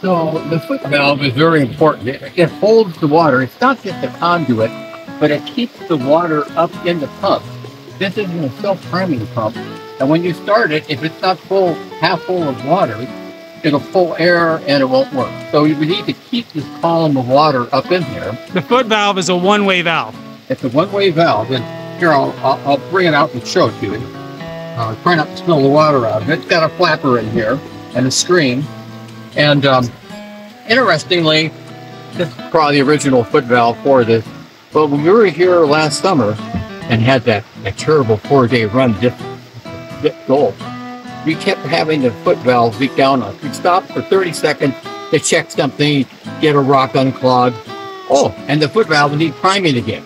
So the foot valve is very important. It holds the water. It's not just a conduit, but it keeps the water up in the pump. This isn't a self-priming pump. And when you start it, if it's not full, half full of water, it'll pull air and it won't work. So we need to keep this column of water up in here. The foot valve is a one-way valve. It's a one-way valve. And here, I'll bring it out and show it to you. Try not to spill the water out of it. It's got a flapper in here and a screen. And interestingly, this is probably the original foot valve for this. But when we were here last summer and had that terrible 4-day run dip gold, we kept having the foot valve leak down on us. We'd stop for 30 seconds to check something, get a rock unclogged. Oh, and the foot valve would need priming again.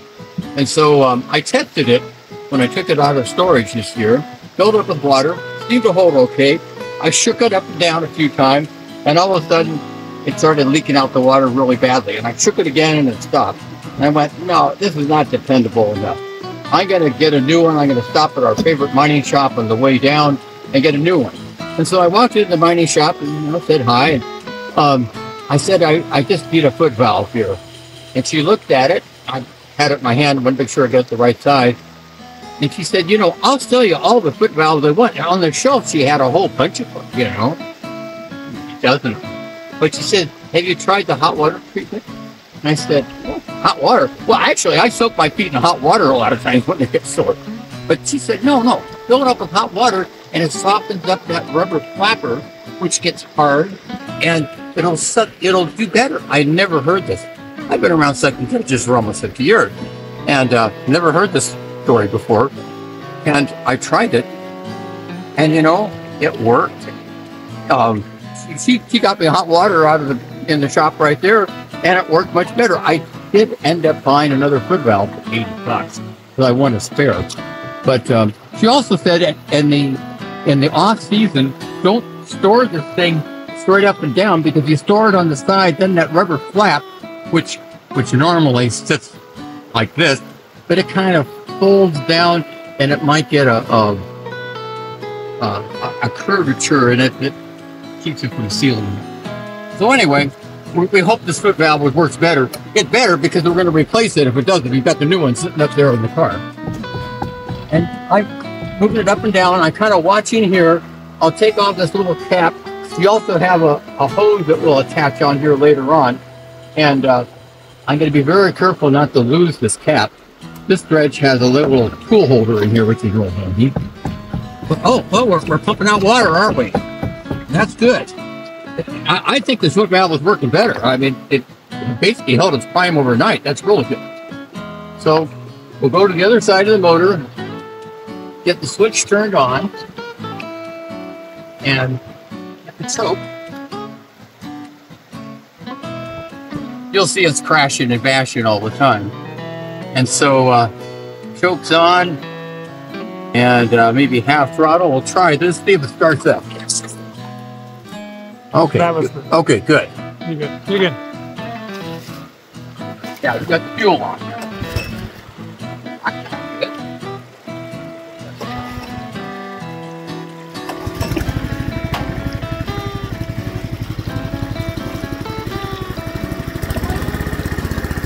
And so I tested it when I took it out of storage this year, filled it with water, seemed to hold okay. I shook it up and down a few times, and all of a sudden, it started leaking out the water really badly. And I shook it again, and it stopped. And I went, no, this is not dependable enough. I'm going to get a new one. I'm going to stop at our favorite mining shop on the way down and get a new one. And so I walked into the mining shop and said hi. And I said, I just need a foot valve here. And she looked at it. I had it in my hand and wanted to make sure I got the right size. And she said, I'll sell you all the foot valves I want. And on the shelf, she had a whole bunch of them, She doesn't. But she said, have you tried the hot water treatment? And I said, oh, hot water? Well, actually, I soak my feet in hot water a lot of times when they get sore. But she said, no, fill it up with hot water and it softens up that rubber flapper, which gets hard, and it'll do better. I never heard this. I've been around sucking pitches for almost 50 years and never heard this story before. And I tried it, and it worked. She got me hot water in the shop right there, and it worked much better. I did end up buying another foot valve for $80 because I want a spare. But she also said in the off season, don't store this thing straight up and down, because if you store it on the side, then that rubber flap, which normally sits like this, but it kind of folds down and it might get a curvature, and it keeps it from sealing. So anyway, we hope this foot valve works better. Get better, because we're going to replace it if it doesn't. We've got the new one sitting up there in the car. And I'm moving it up and down. I'm kind of watching here. I'll take off this little cap. You also have a hose that will attach on here later on. And I'm going to be very careful not to lose this cap. This dredge has a little tool holder in here, which is really handy. But, we're pumping out water, aren't we? That's good. I think this foot valve is working better. I mean, it basically held its prime overnight. That's really good. So we'll go to the other side of the motor, get the switch turned on, and get the choke. You'll see it's crashing and bashing all the time. And so choke's on, and maybe half throttle. We'll try this, see if it starts up. Okay. Okay, good. You're good. You're good. Yeah, we've got the fuel on.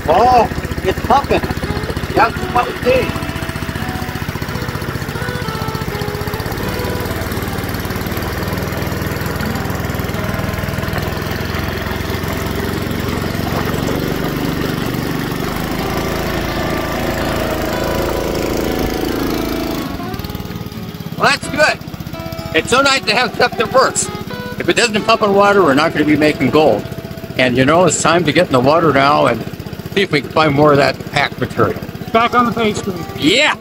Oh, it's pumping. That's what we need. Well, that's good. It's so nice to have stuff that works. If it doesn't pump in water, we're not going to be making gold. And it's time to get in the water now and see if we can find more of that pack material. Back on the page screen. Yeah.